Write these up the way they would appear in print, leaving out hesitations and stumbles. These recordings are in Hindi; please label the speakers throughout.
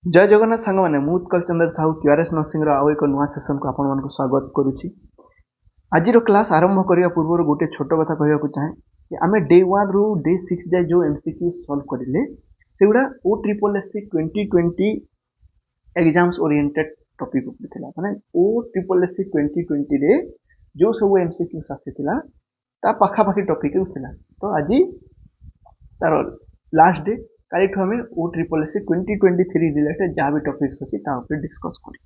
Speaker 1: जय जगन्नाथ सांग मैंने मु उत्कल चंद्र साहू क्यूआरएस नर्सिंग आउ एक नुआ सेसन को आपण मानक स्वागत करुच्ची। आज क्लास आरंभ करने पूर्व गोटे छोट कथा कहूँ चाहे कि आम डे 1 रु डे 6 जाए जो एमसीक्यू सॉल्व करें से गुड़ा OSSC 2020 एग्जाम्स ओरिएंटेड टॉपिक ऊपर माने OSSC 2020 रे जो सब एमसीक्यू आसीला ता पाखापाखि टॉपिक उठला। तो आज तार लास्ट डे काली आम OSSC 2023 रिलेटेड जहाँ भी टॉपिक्स अच्छी डिस्कस कर।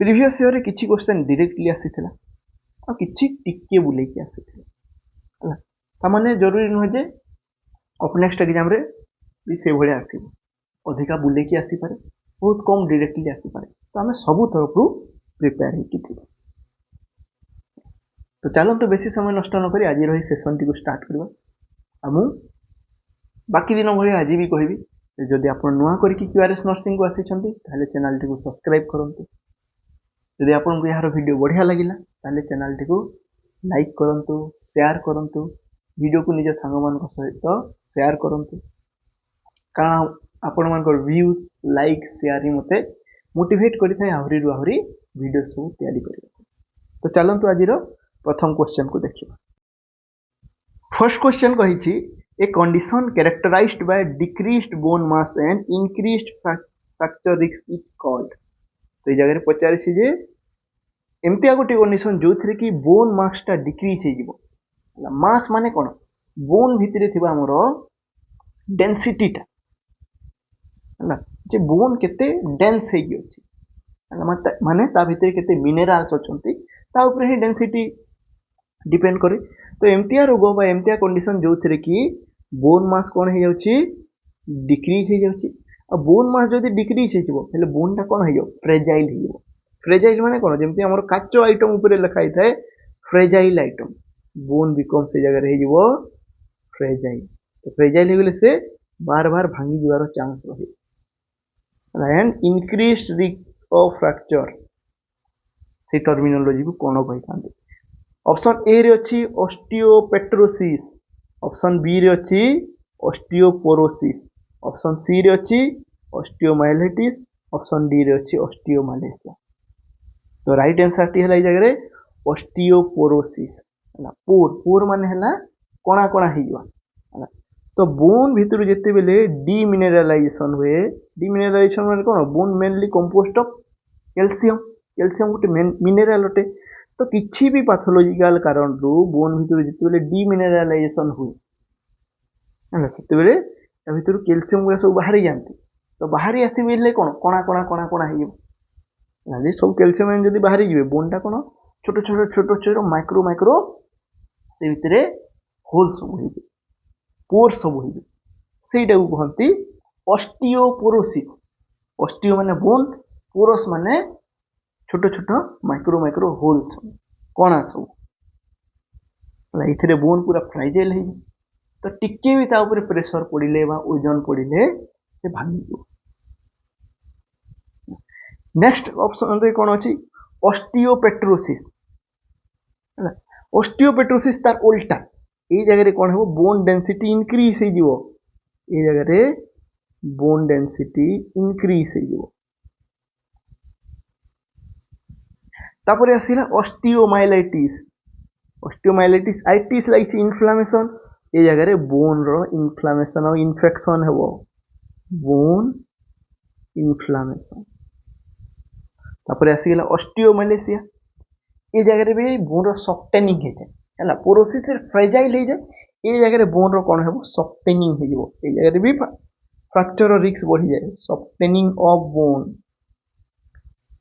Speaker 1: प्रीवियस ईयर किसी क्वेश्चन डायरेक्टली आसीथिला और किसी टिके बुलेकी आसीथिला तामाने जरूरी नुहे जे ऑफ नेक्स्ट एग्जाम रे भी से भले आसीबो अधिका बुलेकी आसी पारे बहुत कम डायरेक्टली आसी पारे। तो आमे सब तरफ प्रिपेयर हेकी थिबा। तो चलंतु बेसी समय नष्ट न करी आज रही सेशन टी को स्टार्ट करबा। आमु बाकी दिन भले आज भी कहबी जदि आप नुआ करके क्यूआरएस नर्सिंग को आसी चैनल टी को सब्सक्राइब करंतु। यदि आपको यार वीडियो बढ़िया लगिला ताले चैनल टी को लाइक करंतु शेयर करंतु वीडियो को निज सांग मान सहित शेयर करंतु कारण आपण मान व्यूज लाइक शेयर ही मते मोटिवेट करिथाय आहुरी रु आहुरी वीडियो सब तैयारी करिया। तो चलंतु आज प्रथम क्वेश्चन को देखिबा। फर्स्ट क्वेश्चन कहिछि a condition characterized by decreased bone mass and increased fracture risk is called. तो ये जगह पचार जे एमती गोटे कंडीशन जो थी कि बोन मासटा डिक्रीज हो मास माने कौन बोन भितर थी आमर डेनसीटीटा जे बोन केते डेंस होगी माने ता भितर केते मिनेराल्स अच्छी ता ऊपर ही डेंसिटी डिपेंड करे। तो एमतिया रोग बा एमतिया कंडीशन जो थी कि बोन मास कौन हो डिक्रीज हो जाउछि आ बोन मास जदि डिक्रीज हो बोनटा कौन हो फ्रेजाइल हो। फ्रेजाइल माने कौन जमती आमर काच आइटम ऊपर लिखाई थाए फ्रेजाइल आइटम बोन बिकम से जगह हो फ्रेजाइल। तो फ्रेजाइल हो से बार बार भांगी जीवार चांस रहे and increased risk of fracture से टर्मिनोलॉजी को कौन कही था। ऑप्शन ए रे अच्छी ऑस्टियोपेट्रोसिस, ऑप्शन बी रे अच्छी ऑस्टियोपोरोसिस, ऑप्शन सी रे अच्छी ऑस्टियोमाइलिटिस, ऑप्शन डी रे अच्छी ऑस्टियोमालेशिया। तो राइट आंसर टी है जगह ऑस्टियोपोरोसिस। पोर पोर माने है कणा कणा हो। तो बोन भितर जिते बेले डिमिनेरालाइजेशन हुए डिमिनेरालाइजेशन माने कौन bone mainly compost of calcium calcium गोटे मिनेराल अटे। तो किसी भी पैथोलॉजिकल कारण रु बोन भितर जिते बेले डिमिनेरालाइजेशन हुए से भर कैल्शियम गुड़ा सब बाहरी जाती। तो बाहरी आसबे कौन कणा कणा कणा कणा हो सब कैल्शियम जब बाहरी जी बोनटा कौन छोट छोट छोट छोट माइक्रो माइक्रो से भितर होल सब हो पोर सब हो सेटा को कहती ऑस्टियोपोरोसिस। ऑस्टियो माने बोन पोरोस माने छोट छोट माइक्रो माइक्रो होल सब कणा सब ये बोन पूरा फ्राइजाइल हो। तो टिके भी ता ऊपर प्रेशर पड़े ओजन पड़े से भांगी। नेक्स्ट ऑप्शन रे कौन अच्छी ऑस्टियोपेट्रोसिस। ऑस्टियोपेट्रोसिस तार उल्टा ये जगह कौन हो बोन डेंसिटी इंक्रीज हो ये जगह बोन डेंसिटी इंक्रीज हो। तापर आसला ऑस्टियोमाइलाइटिस। ऑस्टियोमाइलाइटिस आइटिस लगी इन्फ्लामेशन ये जगह बोन रो इन्फ्लामेशन और इन्फेक्शन हो बोन इन्फ्लामेशन। तापर आसला ऑस्टियोमालेशिया ये जगह भी बोन रो सफ्टेनिंग हो जाए पोरोसिस फ्रेजाइल हो जाए ये जगह बोन रो कौन हो सफ्टेनिंग हो ये जगह भी फ्रैक्चर रिस्क बढ़ी जाए सफ्टेनिंग ऑफ बोन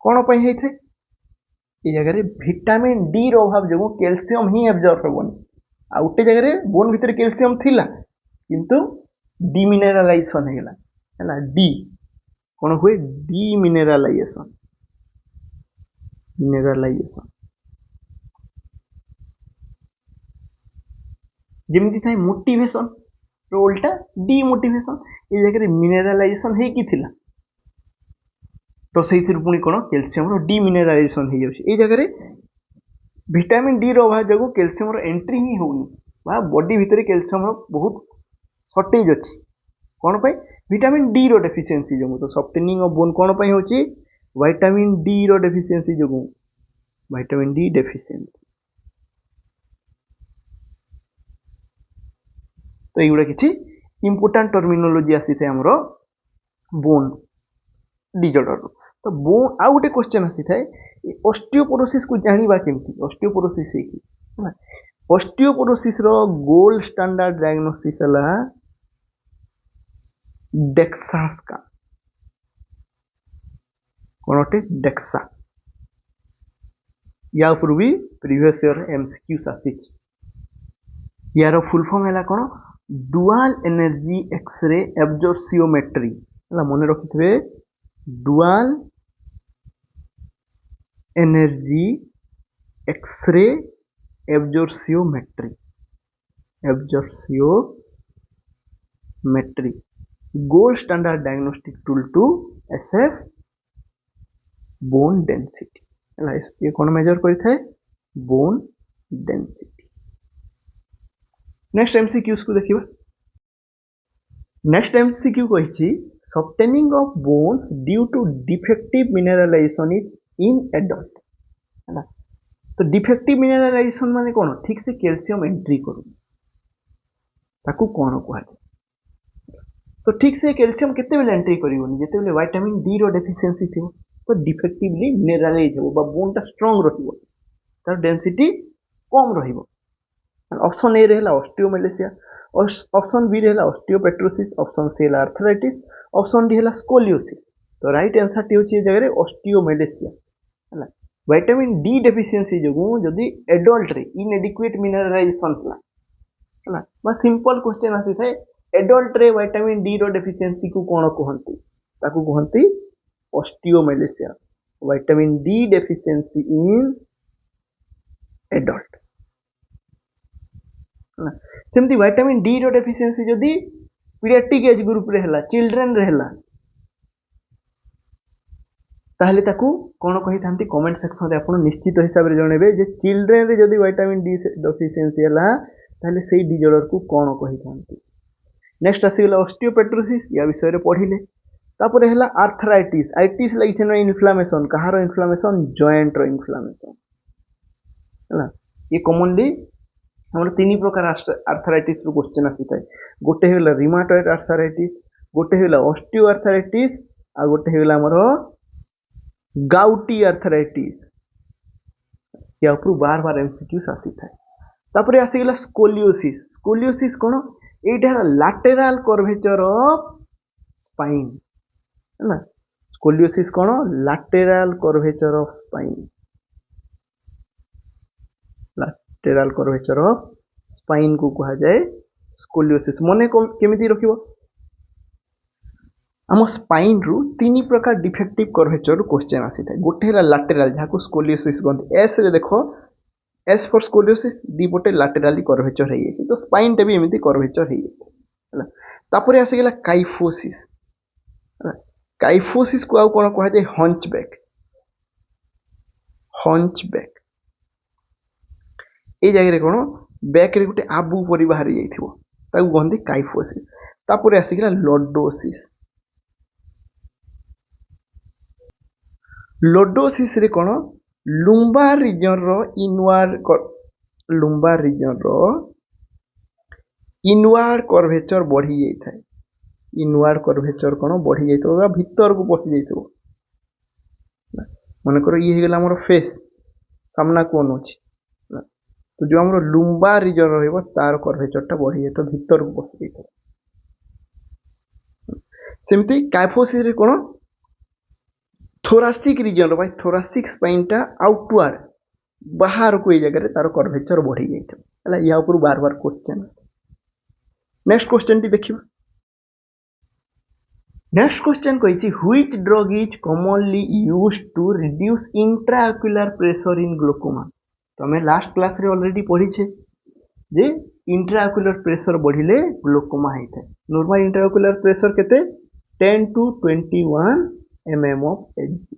Speaker 1: कौन पर होता है ये जगह विटामिन डी अभाव जो कैल्शियम ही एब्जॉर्ब हेबनी आ उटे जगह बोन भितर कैल्शियम थिला किंतु डिमिनेरालाइजेशन है डी कौन हुए डिमिनेरालाइजेशन मिनेरालाइजेशन जमी था मोटिवेशन उल्टा डिमोटिवेशन ये जगह मिनेरालाइजेशन है तो से पुणी कौन कैल्शियम डिमिनेरालाइजेशन हो जाए जगह विटामिन डी अभाव जो कैल्शियम एंट्री ही होनी बॉडी भितर कैल्शियम बहुत सर्टेज अच्छी कौन पे विटामिन डी रो डेफिशिएंसी जो तो सॉफ्टनिंग ऑफ बोन कौन पे होची विटामिन डी रो डेफिशिएंसी जो विटामिन डी डेफिशिएंसी तो एगुड़ा किसी इंपोर्टाट टर्मिनोलॉजी आसी थे हमरो बोन डिजॉर्डर तो बोन आउ गोटे क्वेश्चन आसी थे ऑस्टियोपोरोसिस को जानिबा केमती ऑस्टियोपोरोसिस है कि ऑस्टियोपोरोसिस रो गोल्ड स्टैंडर्ड डायग्नोसिस हला डेक्सा स्कैन कोनोटे डेक्सा या ऊपर भी प्रीवियस ईयर एमसीक्यूज आसीच यार फुल फॉर्म है कौन डुआल एनर्जी एक्सरे एब्जॉर्प्शियोमेट्री है मन रखिथे dual energy x ray absorptiometry gold standard diagnostic tool to assess bone density ये कौन मेजर करता है बोन डेंसिटी नेक्स्ट एमसीक्यूज को देखिए नेक्स्ट एमसीक्यू कही softening of bones due to defective mineralization in adult है तो डिफेक्टिव मिनरलाइजेशन माने कौन ठीक से कैल्शियम एंट्री करू ताकू कौन कह तो ठीक से कैल्शियम केते बेले एंट्री करिवनी जेते बेले विटामिन डी रो डेफिशिएंसी थिबो तो डिफेक्टिवली मिनरलाइज हो बोन टा स्ट्रांग रहिबो तार डेंसिटी कम रहिबो ऑप्शन ए रहला ऑस्टियोमेलेसिया ऑप्शन बी रहला ऑस्टियोपेट्रोसिस ऑप्शन सी रहला आर्थराइटिस ऑप्शन डी रहला स्कोलियोसिस तो राइट आंसर टी होची जगह ऑस्टियोमेलेसिया हला विटामिन डी डेफिशिएंसी जो जदी एडल्ट रे इनएडिक्वेट मिनरलाइजेशन हला बा सिंपल क्वेश्चन आसी थाए एडल्ट रे विटामिन डी रो डेफिशिएंसी को कोन कहंती ताकू कहंती osteomalacia vitamin D deficiency in adult सेमती विटामिन डी रो डेफिशिएंसी जदी पीडियाट्रिक एज ग्रुप रे हला चिल्ड्रन रे हला ताहले ताकू कोन कहि थांती कमेंट सेक्शन रे आपण निश्चित हिसाब रे जणेबे जे चिल्ड्रन रे जदी विटामिन डी डेफिशिएंसी हला ताहले सेही डिजॉर्डर को कोन कहि थांती नेक्स्ट आसीगला ऑस्टियोपेट्रोसिस या विषय रे पढिले तापरे हला आर्थराइटिस आइटिस लागिछन इन्फ्लेमेशन कहारो इन्फ्लेमेशन जॉइंट रो इन्फ्लेमेशन हला ये कॉमनली हमर तीन प्रकार आर्थराइटिस रो क्वेश्चन आसी थाए गोटे हेला रिमाटॉइड आर्थराइटिस गोटे हेला ऑस्टियो आर्थराइटिस आ गोटे हेला हमर गाउटी आर्थराइटिस या ऊपर बार बार एमसीक्यूज आसी थाए तापरे आसी गेला scoliosis cone Etah lateral curvature of spine है ना scoliosis cone lateral curvature of spine lateral curvature of spine को कहा जाए स्कोलियोसिस मने केमिति रखिबो आम स्पाइन रु तीन प्रकार डिफेक्टिव कर्वेचर क्वेश्चन आसी थाए गोटे हला लैटरल जाको स्कोलियोसिस कहते एस रे देखो S for scoliosis the Pote laterally curvature है तो स्पाइन टे भी एमिति कर्वेचर है हला तापरे आसी गेला काइफोसिस को आउ कोन कहा जाए हंचबैक ए जगह रे कोन बैक रे गोटे आबू परि बाहर जाइथिबो ताकू कहंती काइफोसिस तापरे आसी गेला लोडोसिस रे कोन लुम्बार रीजन रो इनवार्ड कर्वेचर बढ़ी जाई थाए इनवार्ड कर्वेचर कोन बढ़ी जाई तो भीतर को पसी जाइतो मन करो ये हेगला हमर फेस सामना कोन अछि तो जो हमर लुम्बार रीजन रहइबो तार कर्वेचर टा बढ़ी जाई तो भीतर को पसी जाइतो सेमती काइफोसिस रे कोन थोरासिक रीजन भाई थोरासिक स्पाइन टा आउटवर्ड बाहर को जगह तार कर्वेचर बढ़ी जाइए या ऊपर बार बार क्वेश्चन नेक्स्ट क्वेश्चन टी देखिबा नेक्स्ट क्वेश्चन कहिछि which drug is commonly used to reduce intraocular pressure in glaucoma तो हमें लास्ट क्लास रे ऑलरेडी पढ़ी छे जे इंट्राओक्युलर प्रेशर बढ़िले ग्लूकोमा होता है नॉर्मल इंट्राओक्युलर प्रेशर केते 10 to 21 mm of Hg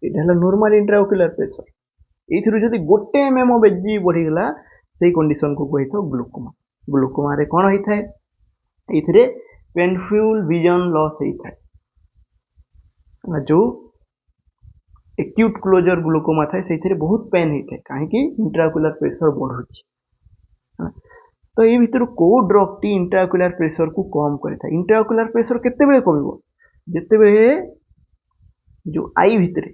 Speaker 1: एटा हला नॉर्मल इंट्राओक्युलर प्रेशर एथिरु जदी गोटे mm of Hg बढ़ी गला सेही कंडीशन को कहि तो ग्लूकोमा रे कोन होई थाए एथिरे पेनफुल विजन लॉस होता है जो एक्यूट क्लोजर ग्लूकोमा थाए से बहुत पेन होता है कहीं इंट्राओकुलर प्रेशर बढ़ुची तो ये भितर को ड्रग टी इंट्राओकुलर प्रेशर को कम करता है इंट्राओकुलर प्रेशर केते कम जिते जो आई भितर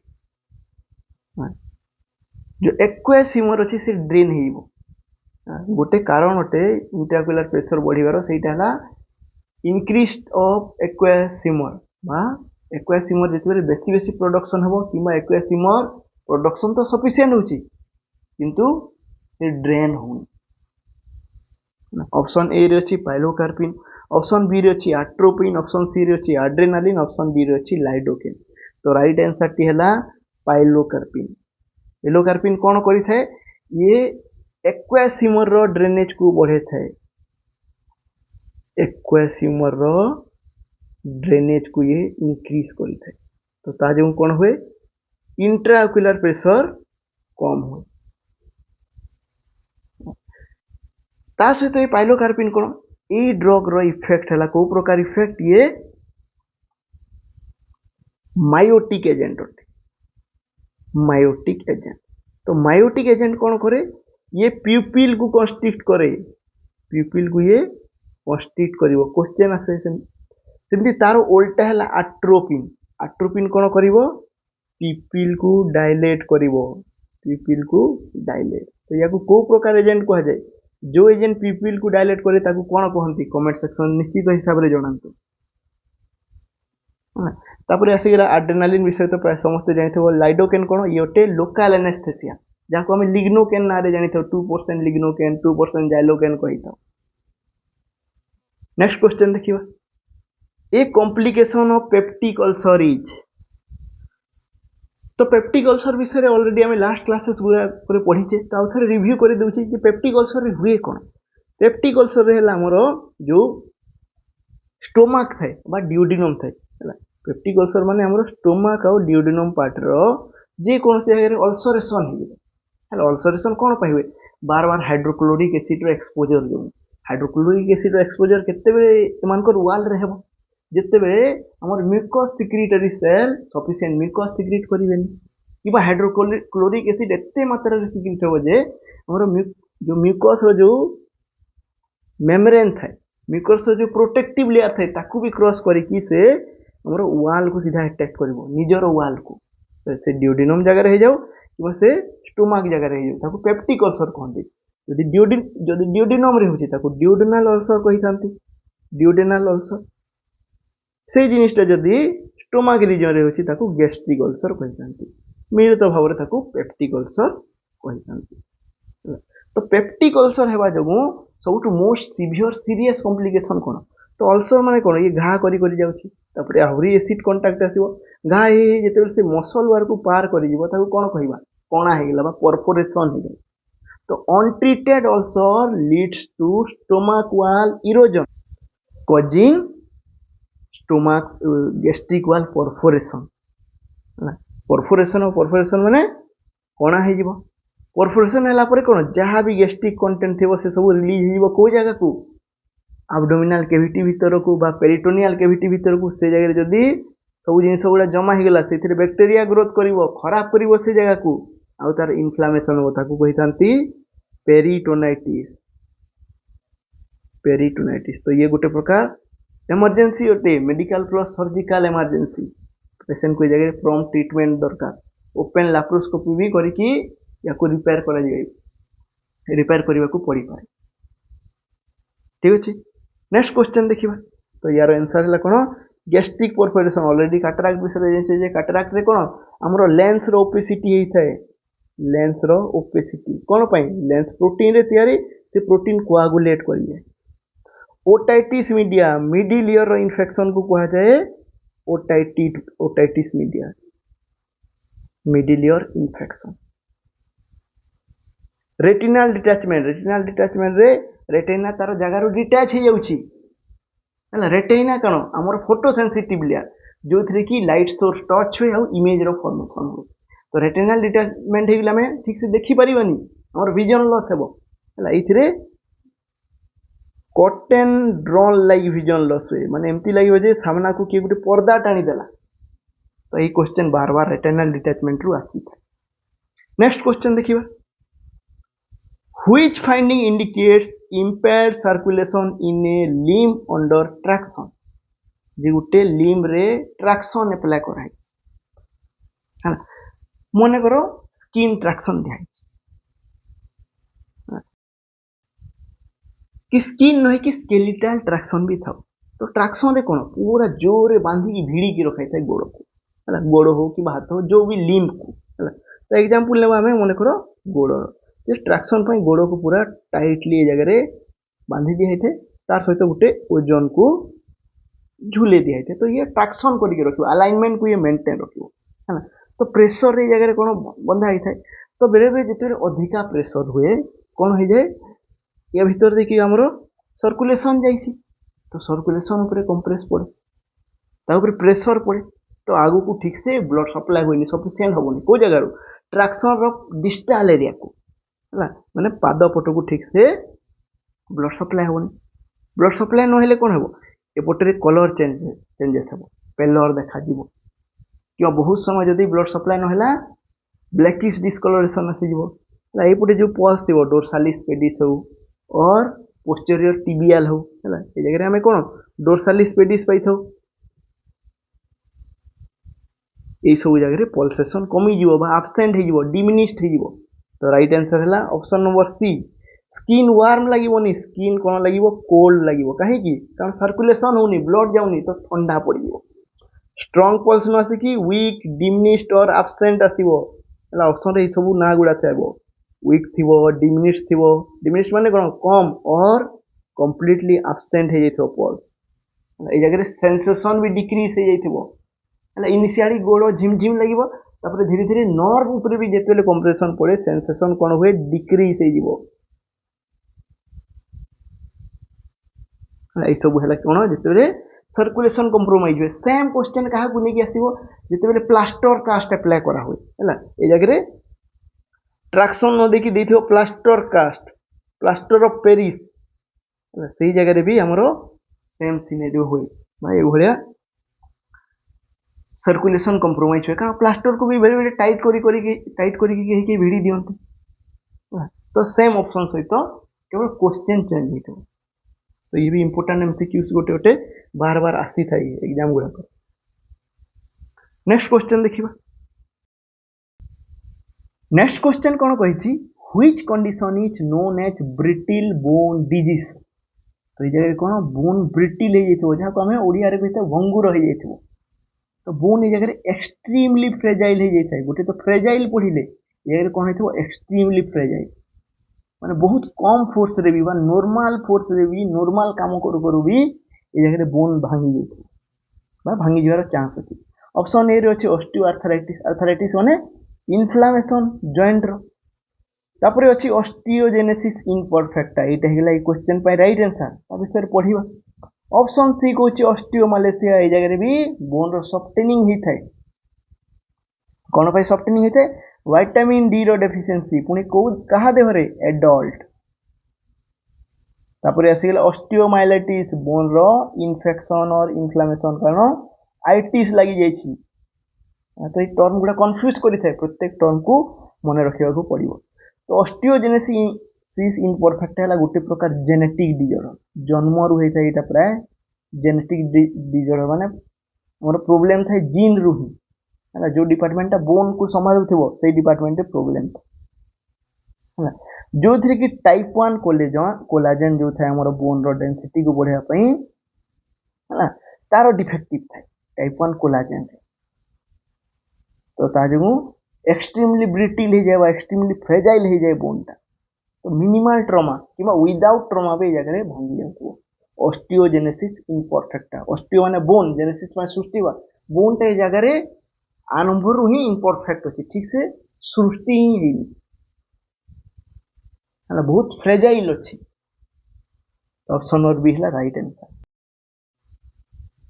Speaker 1: जो एक्वास ह्यूमर अच्छे से ड्रेन हो गोटे कारण अटे इंट्राओकुलर प्रेशर बढ़िबार सेटा इनक्रीज ऑफ एक्वास ह्यूमर बा एक्वास ह्यूमर जिते बेसी बेसी प्रोडक्शन हम कि एक्वास ह्यूमर प्रोडक्शन तो सफिशिएंट होची किंतु से ड्रेन हो ऑप्शन ए रे अछि पाइलोकार्पिन ऑप्शन बी रे अछि एट्रोपिन ऑप्शन सी रे अछि एड्रेनालिन ऑप्शन डी रे अछि लाइडोकेन तो राइट आंसर टी हला पाइलोकार्पिन पाइलोकार्पिन कौन करि थाए ये एक्वास ह्यूमर रो ड्रेनेज को बढ़े थाए एक्वास ह्यूमर रो ड्रेनेज को ये इंक्रीज करि थाए तो ता जो कौन हुए इंट्राओकुलर प्रेशर कम हुए ता सहित ये पाइलोकार्पिन कौन ये ड्रग रो इफेक्ट है को प्रकार इफेक्ट ये मायोटिक एजेंट होते मायोटिक एजेंट तो मायोटिक एजेंट कौन करे ये प्यूपिल को कंस्ट्रिक्ट करे प्यूपिल को ये कंस्ट्रिक्ट करिवो क्वेश्चन आसे सेमती तार उल्टा है एट्रोपिन एट्रोपिन कौन करिवो प्यूपिल को डायलेट करिवो प्यूपिल को डायलेट तो या को प्रकार एजेंट कह जाए जो एजेंट प्यूपिल को डायलेट करे ताकू कौन कहती कमेंट सेक्शन निश्चित हिसाब से जनातु तापर आसिगला एड्रेनालिन विषय तो प्राय समस्त जानिथो लाइडोकेन कौन ये गोटे लोकल एनेस्थेसिया जहाँ आम लिग्नोकेन ना जानी 2% लिग्नोकेन 2% जाइलोकेन कही था नेक्स्ट क्वेश्चन देखिए a complication of peptic ulcer is तो पेप्टिक अल्सर विषय ऑलरेडी आम लास्ट क्लासेस गुरा पढ़ीचे तो आउ थे रिव्यू कर दूचे कि पेप्टिक अल्सर हुए कौन पेप्टिक अल्सर है आमर जो स्टोमाक थाए ड्यूडिनम थाए पेप्टिक अल्सर माने हमरो स्टोमाक और ड्यूडिनम पार्ट रो जे कौन से जगह अल्सरेशन है अल्सरेशन कौन पाए हुए बार बार हाइड्रोक्लोरिक एसिड रो एक्सपोजर जो हाइड्रोक्लोरिक एसिड रो एक्सपोजर केते बेले एमानकर वाल रे हेबो जेते बेले हमर mucus secretory cell sufficient mucus secrete करिवेनी किबा हाइड्रोक्लोरिक एसिड एते मात्रा रे सिक्रीट होबो जे हमर जो म्यूकस रो जो मेम्ब्रेन थाए म्यूकस रो जो प्रोटेक्टिव लेयर थाए ताकू भी क्रॉस करी कि से हमर वाल को सीधा अटैक करिवो निजर वाल को से ड्यूडिनम जगह रह जाओ कि से स्टोमाक जगह रह जाओ ताको पेप्टिक अल्सर कहते जदि ड्यूडिनम रे होची ताको ड्यूडिनल अल्सर कहि थांती ड्यूडिनल अल्सर से जिनिसटा जदि स्टोमाक रीजन रे होची ताको गैस्ट्रिक अल्सर कहि थांती मिलित भाव रे ताको पेप्टिक अल्सर कहि थांती तो पेप्टिक अल्सर हेबा जगु सबटु मोस्ट सीवियर सीरियस कॉम्प्लिकेशन कोन तो अल्सर माने कोन ये घा करी जाउची तापरे आहुरी एसिड कांटेक्ट आसीबो घा हे जेते से मसल वार को पार करी जीवो ताको कोन कहिबा कोना हे गेला बा परफोरेशन हे गेला तो untreated ulcer leads to stomach wall erosion causing stomach gastric wall perforation perforation माने कोना हे जीवो परफोरेशन हैला परे कोन जहाँ भी गैस्ट्रिक कंटेंट थेबो से सब रिलीज हो जीवो को जगह को एब्डोमिनल कैविटी भीतर को बा पेरिटोनियल कैविटी भीतर को से जगह जदि सब जिनिस गुड़ा जमा हो गला से बैक्टेरिया ग्रोथ करिवो खराब करिवो से जगह को आउ तार इन्फ्लामेशन हो ताकू कहि थांती पेरिटोनाइटिस तो ये गोटे प्रकार इमरजेंसी होते medical plus surgical emergency patient को जगह प्रॉम्प्ट ट्रीटमेंट दरकार ओपन लैप्रोस्कोपी भी करके या को रिपेयर करा जाए रिपेयर करने को पड़ी पाए ठीक अच्छे नेक्स्ट क्वेश्चन देखिबा तो यार आंसर है कौन गैस्ट्रिक परफोरेशन ऑलरेडी कैटराक्ट विषय जे कैटराक्ट रे कौन हमरो लेंस रो ओपेसिटी हेई थाए लेंस रो ओपेसिटी कौन पाई लेंस प्रोटीन रे तयारी से प्रोटीन कोआगुलेट करिए ओटाइटिस मीडिया मिडिल ईयर रो इन्फेक्शन को कहा जाए otitis media middle ear infection retinal detachment रे रेटिना तार जगार डिटाच हो जाउची है रेटिना कौन आमर फोटो सेंसिटिव लेयर जो थे कि लाइट सोर्स टच हुए और इमेज रो फॉर्मेशन हो तो रेटिनल डिटाचमेंट हो गला ठीक से देखी पारिबानी आमर विजन लॉस हेबो है कटेन ड्रॉन लाइक विजन लॉस हुए माने एमती लगे जे सामना को किए गोटे पर्दा टाणी देला तो ये क्वेश्चन बार बार रेटिनल डिटैचमेंट रु आसी था। नेक्स्ट क्वेश्चन देखिबा which finding indicates impaired circulation in a limb under traction जे गोटे लिम्ब रे ट्रैक्शन अप्लाई करा है मन करो स्किन ट्रैक्शन दिया कि स्किन नहीं कि स्केलेटल ट्रैक्शन भी था तो ट्रैक्शन रे कोन पूरा जोरे बांधी की भिड़ी की रखाई था गोड़ को है गोड़ हो कि हाथ हो जो भी लिम्ब को है तो एग्जांपल लेबा हमें मन करो गोड़ जे ट्रैक्शन पई गोड़ को पूरा टाइटली ए जगह रे बांधी दिया थे तार सहित गोटे ओजन को झूले दिया थे तो ये ट्रैक्शन करके रखियो अलाइनमेंट को ये मेंटेन रखियो है तो प्रेशर रे जगह रे कोन बंधा ही थाए तो बेरे बेरे जिते अधिका प्रेशर हुए कोन हो जाए या भीतर देखिए हमरो सर्कुलेशन जाइसी तो सर्कुलेशन ऊपर कंप्रेस पड़े ता ऊपर प्रेशर पड़े तो आगु को ठीक से ब्लड सप्लाई होइनी सफिशिएंट होबनी को जगह रो ट्रैक्शन रो डिस्टल एरिया को हला माने पाद पट को ठीक से ब्लड सप्लाई होबनी ब्लड सप्लाई न हेले कोन हेबो एपटरे कलर चेंजेस हेबो पेलर देखा जीवो कि बहुत समय जदी ब्लड सप्लाई न हेला ब्लैकिश डिस्कलरेशन आसी जीवो ला एपटे जो पल्स थिबो डोर्सालिस पेडिस हो और पोस्टेरियर टिबियल हो है ये जगह हमें कौन डोर्सालिस पेडिस पाई था ये सब जगह पल्सेशन कमी जीवो बा एब्सेंट हो जीवो डिमिनिश्ड हो जीवो तो राइट आंसर है option number C skin warm लागिवनी स्किन कौन लागिवो कोल्ड लागिवो काहे की कारण सर्कुलेशन होनी ब्लड जाउनी तो ठंडा पड़ जीवो स्ट्रांग पल्स न आसिकी वीक डिमिनिश्ड और एब्सेंट आसीबो हला ऑप्शन रे सब ना गुडा थाइबो वीक थिबो डिमिनिश माने कोन कम और कंप्लीटली एब्सेंट हो जाइथो पल्स ए जगह सेंसेशन भी डिक्रीज हो जाइथो हला इनिशियली गोड़ झिमझिम लागिवो तापर धीरे धीरे नर्व ऊपर भी जेतेले कंप्रेशन पड़े सेंसेशन कोन हुए डिक्रीज हो जीवो हला ए सब हला कोन जेतेले सर्कुलेशन कंप्रोमाइज हुए सेम क्वेश्चन कहा को नेकी आसीबो जेतेले प्लास्टर कास्ट अप्लाई करा हुए हला ए जगह ट्रैक्शन न देखी देथियो प्लास्टर ऑफ पेरिस से जगह रे भी हमरो सेम सिनेरियो हुए भाई ए भलिया सर्कुलेशन कंप्रोमाइज हुए कारण प्लास्टर को भी वेरी वेरी टाइट करी के भिड़ी दियंती तो सेम ऑप्शन सहित केवल क्वेश्चन चेंज होइतो तो ये भी इंपोर्टेंट एमसीक्यूज गोटे गोटे बार बार आसी थाई एग्जाम गुडा पर नेक्स्ट क्वेश्चन देखिबा नेक्स्ट क्वेश्चन कौन कही which condition is known as brittle bone disease तो ये कौन बोन ब्रिटिल हो जाइथो जहा को हमें ओडिया रे कहते भंगुर हो जाइथो तो बोन ये जगह एक्सट्रीमली फ्रेजाइल हो जाइथाय गोटे तो फ्रेजाइल पढ़िले ये कौन होइथो एक्सट्रीमली फ्रेजाइल माने बहुत कम फोर्स रे भी बा नॉर्मल फोर्स रे भी नॉर्मल काम करू भी ये जगह बोन भांगी जाइथो बा भांगी जवार चांस अछि ऑप्शन ए रे अछि ऑस्टियोआर्थराइटिस माने इन्फ्लामेशन जॉइंट रो तापर अछि ऑस्टियोजेनेसिस इम्परफेक्टा एटा हेला ई क्वेश्चन पाई राइट आंसर आ विषय पढिबा ऑप्शन सी को अछि ऑस्टियोमालेशिया ए जगह रे भी बोन रो सॉफ्टनिंग ही थाए कोन पाई सॉफ्टनिंग हेते विटामिन डी रो डेफिशिएंसी पुनी को कहा देह रे एडल्ट तापर आसीगला ऑस्टियोमाइलाइटिस बोन रो इन्फेक्शन और इन्फ्लामेशन कारण आइटिस लागि जाई छी तो ये टर्म गुड़ा कन्फ्यूज करी थाए प्रत्येक टर्म को मन रखिया को पड़िबो तो ऑस्टियोजेनेसिस इम्परफेक्टा है गोटे प्रकार जेनेटिक डिजॉर्डर जन्म रु होता है प्राय जेनेटिक डिजॉर्डर माने हमर प्रॉब्लम था जीन रु ही है जो डिपार्टमेंट बोन को संभाल थो से डिपार्टमेंट प्रॉब्लम था जो थी कि टाइप 1 कोलाजन जो था हमर बोन रो डेंसिटी को बढ़ाया पई है तारो डिफेक्टिव था टाइप 1 कोलाजन तो ताजू एक्सट्रीमली ब्रिटिल हो जाए एक्सट्रीमली फ्रेजाइल हो जाए बोनटा तो मिनिमल ट्रॉमा कि विदाउट ट्रॉमा भी जगह भांगी जाऊ ऑस्टियोजेनेसिस इम्परफेक्टा ऑस्टियो माने बोन जेनेसिस माने सृष्टि बोनटा जगह आरंभ रु ही इम्परफेक्ट अच्छे ठीक से सृष्टि ही है बहुत फ्रेजाइल अच्छी ऑप्शन नंबर बी है राइट आंसर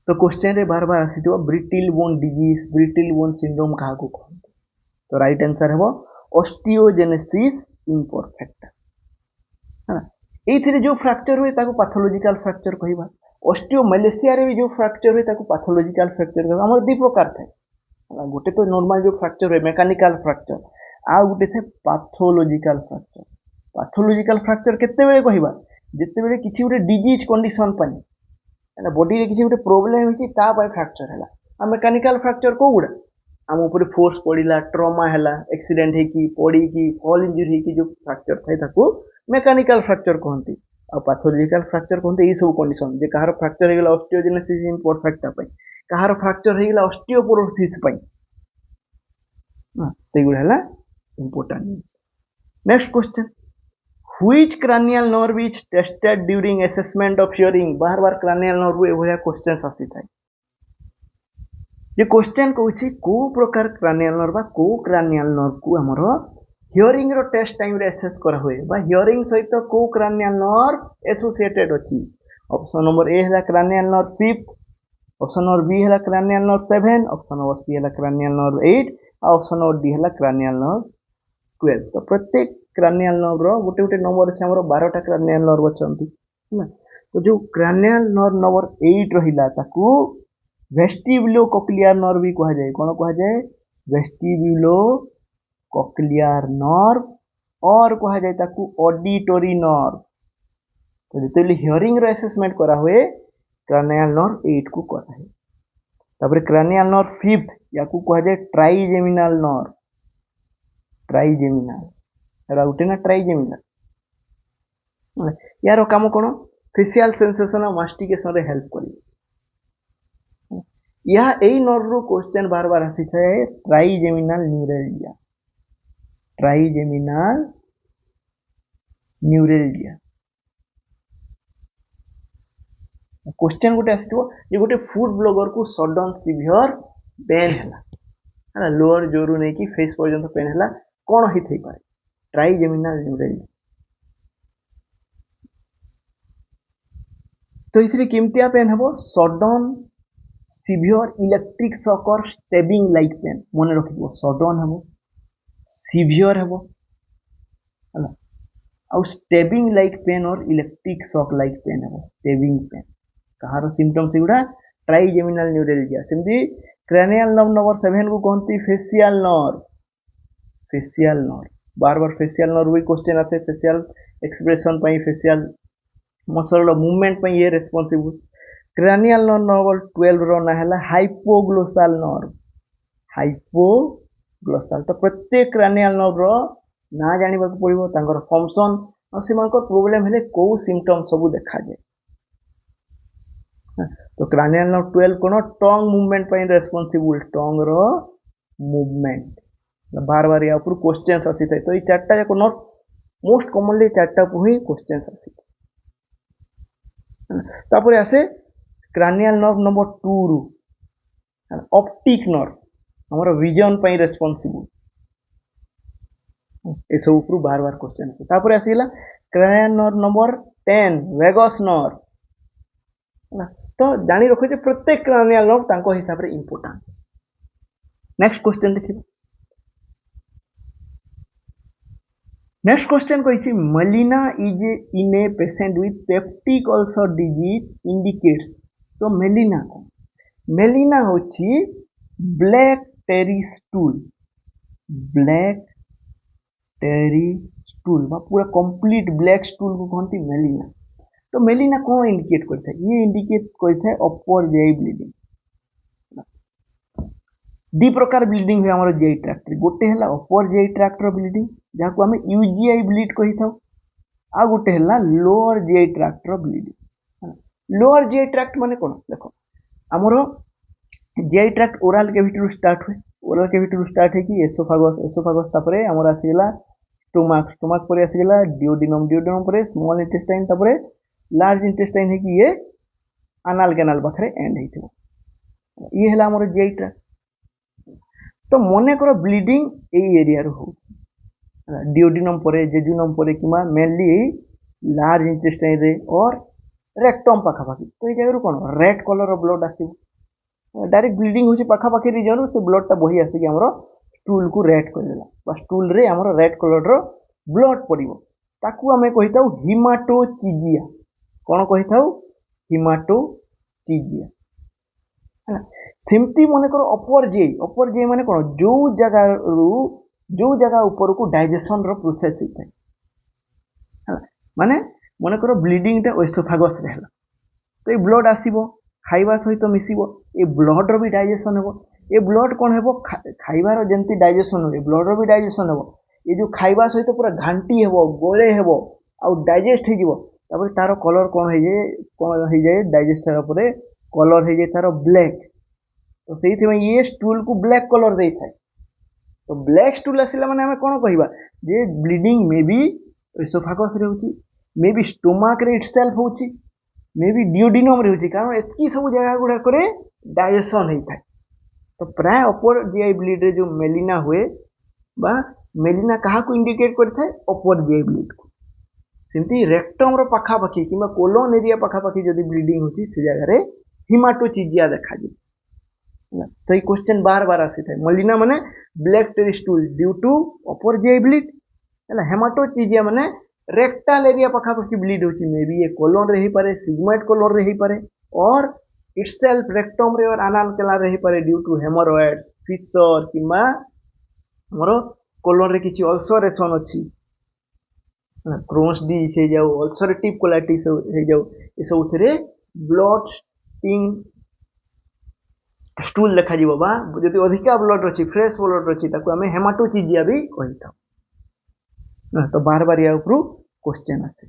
Speaker 1: तो क्वेश्चन रे बार बार आसी brittle bone disease brittle bone syndrome क्या कहते तो राइट आंसर है ऑस्टियोजेनेसिस इम्परफेक्टा है एइथिरे जो फ्रैक्चर हुए ताको पैथोलॉजिकल फ्रैक्चर कहबा ऑस्टियोमालेशिया रे भी जो फ्रैक्चर हुए ताको पैथोलॉजिकल फ्रैक्चर कहबा हमर दी प्रकार थाए गोटे तो नॉर्मल जो फ्रैक्चर हुए मेकानिकल फ्रैक्चर आ गोटे थे पैथोलॉजिकल फ्रैक्चर पैथोलॉजिकल फ्रैक्चर केते बेले कहबा जेते बेले किछि गोटे डिजीज कंडीशन पई एना बॉडी रे किछि गोटे प्रॉब्लम होछि ता पई फ्रैक्चर हैला आ मेकानिकल फ्रैक्चर को गुडा आम ऊपर फोर्स पड़िला ट्रॉमा हैला एक्सीडेंट है कि पड़ी कि फॉल इंजरी है कि जो फ्रैक्चर थाए ताको मेकानिकल फ्रैक्चर कहते आ पैथोलॉजिकल फ्रैक्चर कहते ये सब कंडीशन जे कहार फ्रैक्चर हो गला ऑस्टियोजेनेसिस इम्परफेक्टा पई कहार फ्रैक्चर हो गला ऑस्टियोपोरोसिस पई तेगुड़ा हैला important next question which cranial nerve is tested during assessment of hearing बार बार क्रैनियल नर्व एभलिया क्वेश्चन आसी थाए जे क्वेश्चन कहूँ को प्रकार क्रैनियल नर्व बा को क्रैनियल नर्व को हमर हियरिंग रो टेस्ट टाइम रे एसेस करा हुए बा हियरिंग सहित को क्रैनियल नर्व एसोसिएटेड अछि ऑप्शन नंबर ए है cranial nerve 5 option number B है cranial nerve 7 option number C है क्रैनियल नर्व 8 और ऑप्शन नंबर डी है क्रैनियल नर्व 12 तो प्रत्येक क्रैनियल नर्व रो गोटे गोटे नंबर अछि हमर 12 टा क्रैनियल नर्व अछंती ना तो जो क्रैनियल नर्व नंबर 8 रहिला ताकू वेस्टिब्युलो कॉक्लियर नर्व भी कहा जाए कौन कहा जाए वेस्टिब्युलो कॉक्लियर नर्व और कहा जाए ताकू ऑडिटरी नर्व तो जेतेले हियरिंग रो असेसमेंट करा हुए क्रैनियल नर्व 8 को करा है तापर क्रैनियल नर्व 5 याकू कहा जाए ट्राइजेमिनल नर्व ट्राइजेमिनल एरा उठे ना ट्राइजेमिनल यार काम कोन फेशियल सेंसेशन और मास्टिकेशन रे हेल्प करी यह एई नर्व रो क्वेश्चन बार बार आसी थाए trigeminal neuralgia trigeminal neuralgia question गोटे आसीथो जे गोटे फूड ब्लॉगर को सडन सिवियर पेन हैला लोअर जोरू नै कि फेस पर्यंत पेन हैला कोन हि थई पारे ट्राइजेमिनल न्यूरैल्जिया तो इथरे केमतिया पेन हबो सडन सिवियर इलेक्ट्रिक शॉक और स्टेबिंग लाइक पेन मन रखिबो सडन हबो सिवियर हबो हला और स्टेबिंग लाइक पेन और इलेक्ट्रिक शॉक लाइक पेन हबो स्टेबिंग पेन कहार सिम्पटम्स एगुडा ट्राइजेमिनल न्यूरैल्जिया सेमती क्रैनियल नर्व नंबर 7 को कहंती फेशियल नर्व बार बार फेशियल नर्व भी क्वेश्चन आसे फेशियल एक्सप्रेशन पई फेशियल मसल मूवमेंट पई ये रिस्पांसिबल क्रैनियल नर्व नंबर 12 रो ना हैला हाइपोग्लोसाल तो प्रत्येक क्रैनियल नर्व रो ना जानिबा को पड़िबो तांकर फंक्शन और सिमानकर प्रॉब्लम हेले को सिम्पटम सब देखा जाए तो क्रैनियल नर्व 12 कोन टंग मूवमेंट पई रिस्पांसिबल टंग रो मूवमेंट बार बार या ऊपर क्वेश्चंस आसी थाए तो ई चारटा जाको नर्व मोस्ट कॉमनली चारटा को ही क्वेश्चंस आसी तापर आसे क्रैनियल नर्व नंबर 2 रु ऑप्टिक नर्व हमर विजन पई रिस्पांसिबल ए सब ऊपर बार बार क्वेश्चन आसे तापर आसीला cranial nerve number 10 vagus nerve तो जानी रखो जे प्रत्येक क्रैनियल नर्व तांको हिसाब रे इंपोर्टेंट नेक्स्ट क्वेश्चन देखिबो नेक्स्ट क्वेश्चन कहिछि melaena is in a patient with peptic ulcer disease indicates तो मेलिना होछि ब्लैक टेरी स्टूल बा पूरा कंप्लीट ब्लैक स्टूल को कहंती मेलिना तो मेलिना को इंडिकेट करता है ये इंडिकेट करता है अपर जीआई ब्लीडिंग दी प्रकार ब्लीडिंग हुए हमर जीआई ट्रैक्ट गोटे हैला अपर जीआई ट्रैक्ट रो ब्लीडिंग जाको हमें यूजीआई ब्लीड कहि थाउ आ गोटे हैला लोअर जीआई ट्रैक्ट रो ब्लीडिंग लोअर जीआई ट्रैक्ट माने कोन देखो हमरो जीआई ट्रैक्ट ओरल कैविटी रो स्टार्ट है कि एसोफागस तापरे हमर आसीला स्टोमक पर आसीला डिओडिनम पर स्मॉल इंटेस्टाइन तापरे लार्ज इंटेस्टाइन है कि ये अनाल कैनाल पाखरे एंड हेथिबो ये हैला हमर जीआई ट्रैक्ट तो मने करो ब्लीडिंग ए एरिया रो हो डिओडिनम पर जेजुनम पर किमा मेनली लार्ज इंटेस्टाइन रे और रेक्टम पाखा पाखी तो ये जगह कोन रेड कलर रो ब्लड आसीबो डायरेक्ट ब्लीडिंग होची पाखा पाखी रीजन से ब्लड टा बही आसी कि हमरो स्टूल को रेड कर देला बा स्टूल रे हमरो रेड कलर रो ब्लड पड़िबो ताकू आमे कहिताऊ हिमाटोचिजिया। कौन कहिताऊ? हिमाटोचिजिया है। सेमती मन कर अपर जे माने कौन जो जगह ऊपर को डाइजेशन रो प्रोसेस होता है माने मन कर ब्लीडिंग टा एसोफागस रे हला तो ये ब्लड आसीबो खाइबा सहित मिसिबो ए ब्लड रो भी डाइजेशन हेबो ए ब्लड कौन हेबो खाइबार जेंती डाइजेशन हो ब्लड रो भी डाइजेशन हेबो ये जो खाइबा सहित पूरा घांटी हेबो गोले हेबो आ डाइजेस्ट हे जीवो तापर तार कलर कौन हो जाए डाइजेस्ट हेबा परे कलर हो जाए तार ब्लैक तो से ये स्टूल को ब्लैक कलर दे था तो ब्लैक स्टूल आसला माने हमें कौन कहबा जे ब्लीडिंग मे बी एसोफागस रे होची मे बी स्टोमाक रे इटसेल्फ होची मे बी डिओडिनम रे होची कारण एतकी सब जगह गुडा करे डाइजेशन होता है तो प्राय अपर जीआई ब्लीड रे जो मेलिना हुए बा मेलिना कहा को इंडिकेट करता है अपर जीआई ब्लीड को सेमती रेक्टम रो पाखापाखी किंबा कोलोन एरिया पाखापाखी जदि ब्लीडिंग होची से जगह रे हिमाटोचिजिया देखा जी तो ये क्वेश्चन बार बार आसी था मेलिना माने black tarry stool due to upper GI bleed है हेमाटोचिजिया माने रेक्टाल एरिया पाखापाखी ब्लीड होची मे बी ये कोलोन रे ही पारे सिग्मोइड कोलोन रे ही पारे और इटसेल्फ रेक्टम रे और एनाल केला रे ही पारे ड्यू टू हेमोरॉइड्स फिशर किमा हमरो कोलोन रे किछि अल्सरेशन अछि क्रोन्स डिजीज हे जाऊ अल्सरेटिव कोलाइटिस हे जाऊ ए सब थरे ब्लड स्टिंग स्टूल देखा जीवो बा जदि अधिका ब्लड अछि फ्रेश ब्लड अछि ताकू हमें हेमाटोचिजिया भी कहिता तो बार बार या ऊपर क्वेश्चन आसे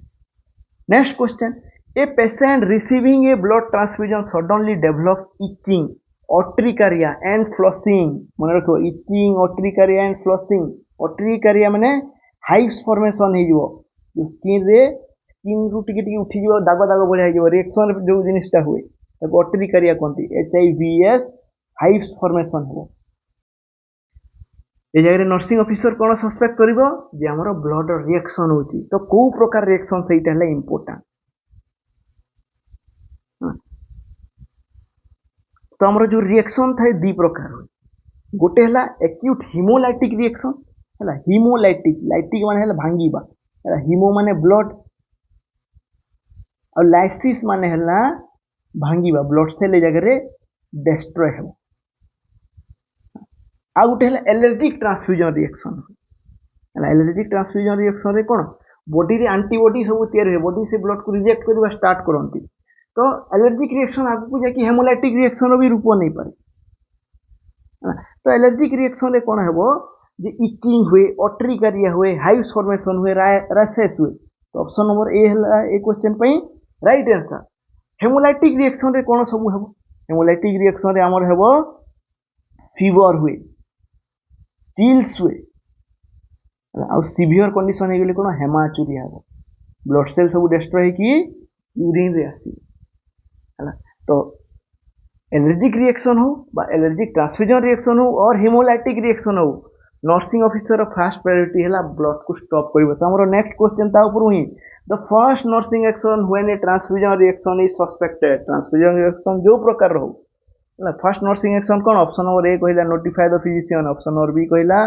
Speaker 1: next question a patient receiving a blood transfusion suddenly develop itching urticaria and flushing मन रखो itching urticaria and flushing urticaria माने हाइव्स फॉर्मेशन हे जीवो जो स्किन रु टिके उठी जीवो दाग दाग बढिया जीवो रिएक्शन जो जिनिसटा हुए ताको ऑट्रिकारिया कोंती HIV हाइव्स फॉर्मेशन हो ए जगह नर्सिंग ऑफिसर कौन सस्पेक्ट करिवो जे हमरो ब्लड रिएक्शन होची तो को प्रकार रिएक्शन सेटा हला इंपोर्टेंट तो हमरो जो रिएक्शन थाए दी प्रकार हो गोटे हला एक्यूट हिमोलाइटिक रिएक्शन हला लाइटिक माने हला भांगीबा हला हिमो माने ब्लड और लाइसिस माने हला भांगीबा ब्लड सेल जगह रे डिस्ट्रॉय हो आ गोटे हला एलर्जिक ट्रांसफ्यूजन रिएक्शन हला एलर्जिक ट्रांसफ्यूजन रिएक्शन रे कोन बॉडी रे एंटीबॉडी सब तैयार हे बॉडी से ब्लड को रिजेक्ट करबा स्टार्ट करंती तो एलर्जिक रिएक्शन आगु को जाकी हेमोलाइटिक रिएक्शन भी रूप नहीं पारे तो एलर्जिक रिएक्शन रे कोन हेबो जे इचिंग हुए ऑट्रिकारिया हुए हाइव्स फॉर्मेशन हुए रैशेस हुए तो ऑप्शन नंबर ए हला ए क्वेश्चन पई राइट आंसर हेमोलाइटिक रिएक्शन रे कोन सब हेबो हेमोलाइटिक रिएक्शन रे हमर हेबो फीवर हुए चिल्स हुए आ सीवियर कंडीशन हे गेले कोन हेमाचुरिया हेबो ब्लड सेल सब डिस्ट्रॉय की यूरिन रे आसी हला तो एलर्जिक रिएक्शन हो बा एलर्जिक ट्रांसफ्यूजन रिएक्शन हो और हेमोलाइटिक रिएक्शन हो नर्सिंग ऑफिसर फर्स्ट प्रायोरिटी हला ब्लड को स्टॉप करबो तो हमरो नेक्स्ट क्वेश्चन ता ऊपर ही the first nursing action when a transfusion reaction is suspected transfusion reaction जो प्रकार रहो फर्स्ट नर्सिंग एक्शन कौन ऑप्शन नंबर ए कहला notify the physician option number B कहला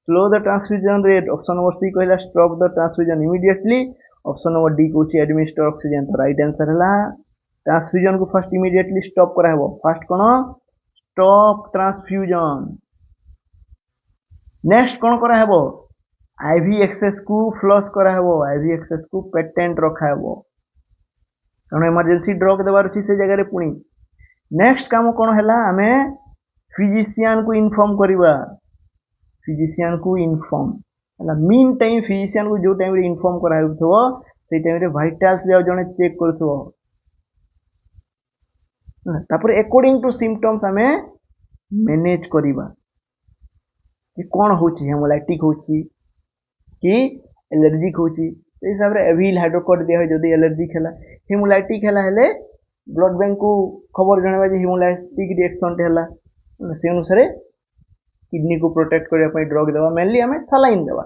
Speaker 1: slow the transfusion rate option number C कहला stop the transfusion immediately option number D कहूची एडमिनिस्टर ऑक्सीजन तो राइट आंसर हला ट्रांसफ्यूजन को फर्स्ट इमीडिएटली स्टॉप कराबो फर्स्ट कोन स्टॉप ट्रांसफ्यूजन नेक्स्ट कोन कराबो आईवी एक्सेस को फ्लश कराबो आईवी एक्सेस को पेटेंट रखाबो कारण इमरजेंसी ड्रग देबार छी से जगह रे पुनी नेक्स्ट काम कोन हला हमें फिजिशियन को इन्फॉर्म करिबा फिजिशियन को इन्फॉर्म हला मीन टाइम फिजिशियन को जो टाइम रे इन्फॉर्म कराउथो से टाइम रे वाइटल्स भी जने चेक करथो तापर अकॉर्डिंग टू सिम्पटम्स हमें मैनेज करिबा कि कोन होची हेमोलाइटिक होची कि एलर्जिक होची तो हिसाब रे एविल हाइड्रोकोड दिया जदी एलर्जिक हला हेमोलाइटिक हला हेले ब्लड बैंक को खबर जणाबा जे हेमोलाइटिक रिएक्शन हला से अनुसार किडनी को प्रोटेक्ट करबा पई ड्रग देबा मेनली हमें सलाइन देबा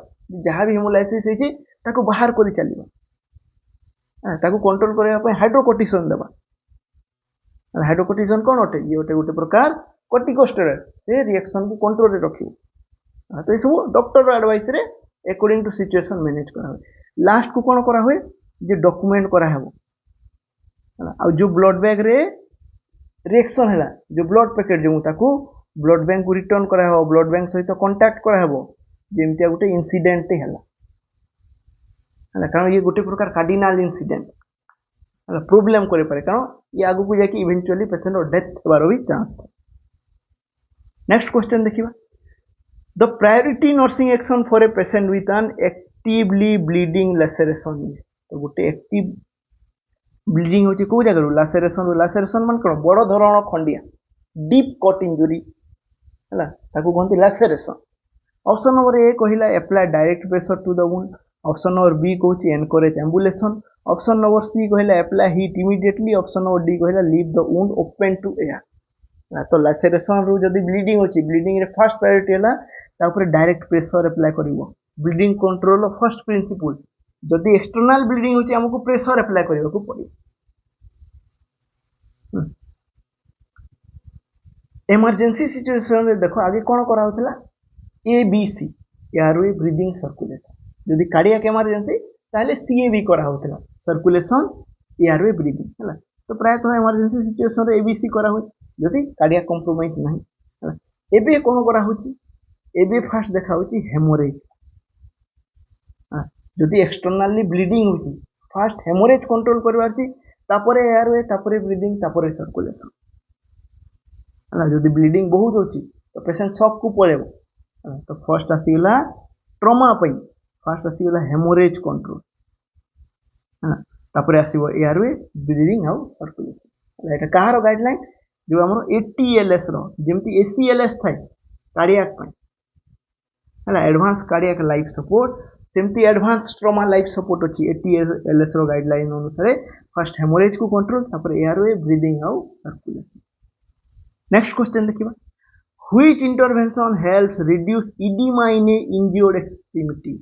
Speaker 1: जहां भी हेमोलाइसिस होची ताको बाहर करी चलीबा ताको कंट्रोल करबा पई हाइड्रोकोर्टिसोन देबा हाइड्रोकोर्टिसोन कोन होटे ये गोटे प्रकार कोर्टिकोस्टेरॉइड से रिएक्शन को कंट्रोल रे रखियो तो ये सब डॉक्टर एडवाइस रे अकॉर्डिंग टू सिचुएशन मैनेज करा लास्ट को कौन करा हुए जे डॉक्यूमेंट करा हेबो आ जो ब्लड बैग रे रिएक्शन हैला जो ब्लड पैकेट जो ताको ब्लड बैंक को रिटर्न करा हेबो ब्लड बैंक सहित कांटेक्ट करा हेबो जेमतिया गोटे इंसिडेंट हैला कारण ये गोटे प्रकार कार्डिनाल इंसिडेंट प्रोब्लेम करे पारे कारण ये आगु को जाके इवेंचुअली पेशेंट डेथ हेबार भी चांस था। नेक्स्ट क्वेश्चन देखिबा the priority nursing action for a patient with an actively bleeding laceration तो गोटे एक्टिव ब्लीडिंग होची को जगह लासेरेशन मान कोन बड़ धरण खंडिया डीप कट इंजुरी हैला ताको कहंती लासेरेशन। ऑप्शन नंबर ए कहिला apply direct pressure to the wound. Option number B कहूँ encourage ambulation. Option number C कहला apply heat immediately. Option number D कहला leave the wound open to air. तो लासेरेशन रू जदी ब्लीडिंग होची ब्लीडिंग रे फर्स्ट प्रायोरिटी हैला तापर डायरेक्ट प्रेशर अप्लाई करिवो ब्लीडिंग कंट्रोल फर्स्ट प्रिंसिपल जदी एक्सटर्नल ब्लीडिंग होची हमको प्रेशर अप्लाई करिवो को पड़ी। इमरजेंसी सिचुएशन रे देखो आगे कौन करा होतला एबीसी एयरवे ब्रीदिंग सर्कुलेशन जदि कार्डियक इमरजेंसी ताले सीएबी करा होतला सर्कुलेशन एयरवे ब्रीदिंग हैला। तो प्राय तो इमरजेंसी सिचुएशन रे एबीसी करा होय जदि कार्डियक कंप्रोमाइज नाही हैला। एबे कोन करा होची एबे फास्ट देखा होची हेमोरेज जदि एक्सटर्नली ब्लीडिंग होची फास्ट हेमोरेज कंट्रोल करबार छी तापरे एयरवे तापरे ब्रीदिंग तापरे सर्कुलेशन हैला। जदि ब्लीडिंग बहुत होची तो पेशेंट शॉक को पड़ेबो तो फर्स्ट आसीगला ट्रॉमा पई फर्स्ट आसीगला हेमोरेज कंट्रोल हैला तापरे आसीबो एयरवे ब्रीदिंग आउ सर्कुलेशन। एटा कहारो गाइडलाइन जो हमरो एटीएलएस रो जेमति एसीएलएस थाय कार्डियक पई हैला एडवांस कार्डियक लाइफ सपोर्ट सेमती एडवांस ट्रॉमा लाइफ सपोर्ट अछि एटीएलएस रो गाइडलाइन अनुसार फर्स्ट हेमोरेज को कंट्रोल तापरे एयरवे ब्रीदिंग आउ सर्कुलेशन। नेक्स्ट क्वेश्चन देखिबा which intervention helps reduce edema in a injured extremity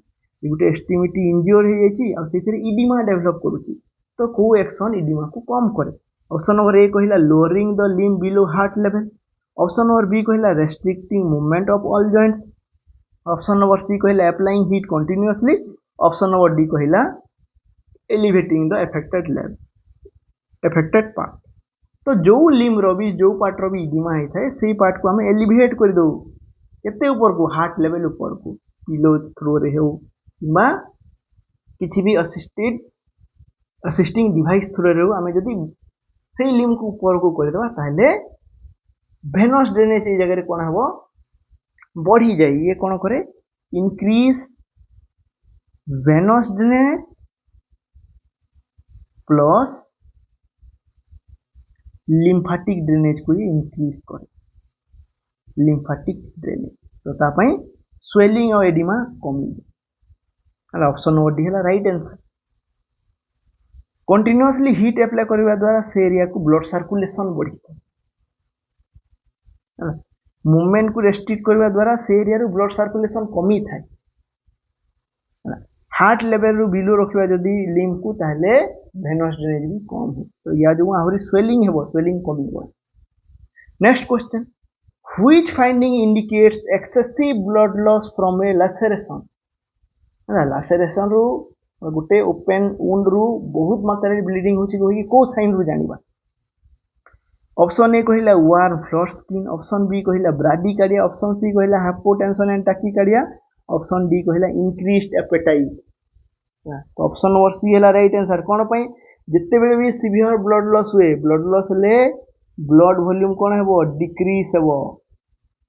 Speaker 1: गोटे एक्सट्रीमिटी इंज्योर्ड हो जाइछि आ सेथिरे इडिमा डेवलप करूछि तो को एक्शन इडिमा को कम करे। ऑप्शन नंबर ए कहिला lowering the limb below heart level. Option number B कहिला restricting movement of all joints. Option number C कहिला applying heat continuously. Option number D कहिला एलिवेटिंग द अफेक्टेड पार्ट। तो जो लिम्ब रो भी जो पार्ट रो भी इडिमा ही थाए से पार्ट को हमें एलिवेट कर दो केते ऊपर को हार्ट लेवल ऊपर को पिलो थ्रो रे हो बा किछि भी असिस्टिंग डिवाइस थ्रो रे हो हमें जदी से लिम्ब को ऊपर को कर देबा ताले वेनस ड्रेनेज ए जगह रे कोन हबो बढ़ी जाए ये कौन करे increase venous drainage plus lymphatic drainage को ये इंक्रीज करे लिम्फाटिक ड्रेनेज तो तापाई स्वेलिंग और एडिमा कमी है। ऑप्शन नंबर डी है right answer. Continuously heat apply करने द्वारा से एरिया को ब्लड सर्कुलेशन बढ़ी मूवमेंट को रेस्ट्रिक्ट करने द्वारा से एरिया रो ब्लड सर्कुलेशन कमी थाए हार्ट लेवल रो बिलो रखिबा जदी लिम्ब को ताहले वेनस ड्रेनेज भी कम हो तो या जो आहुरी स्वेलिंग हेबो स्वेलिंग कमी हो। Next question which finding indicates excessive blood loss from a laceration laceration रो गोटे ओपन वुंड रू बहुत मात्रा रे ब्लीडिंग होची को साइन रू जानिबा। ऑप्शन ए कहिला warm flushed skin. Option B कहिला ब्राडीकार्डिया। ऑप्शन सी कहिला hypotension and tachycardia. Option D कहिला इंक्रीज्ड एपेटाइट। तो ऑप्शन नंबर सी है राइट आंसर कौन पाई जिते बेले भी सीवियर ब्लड लॉस हुए ब्लड लॉस ले ब्लड वॉल्यूम कौन हेबो डिक्रीज हेबो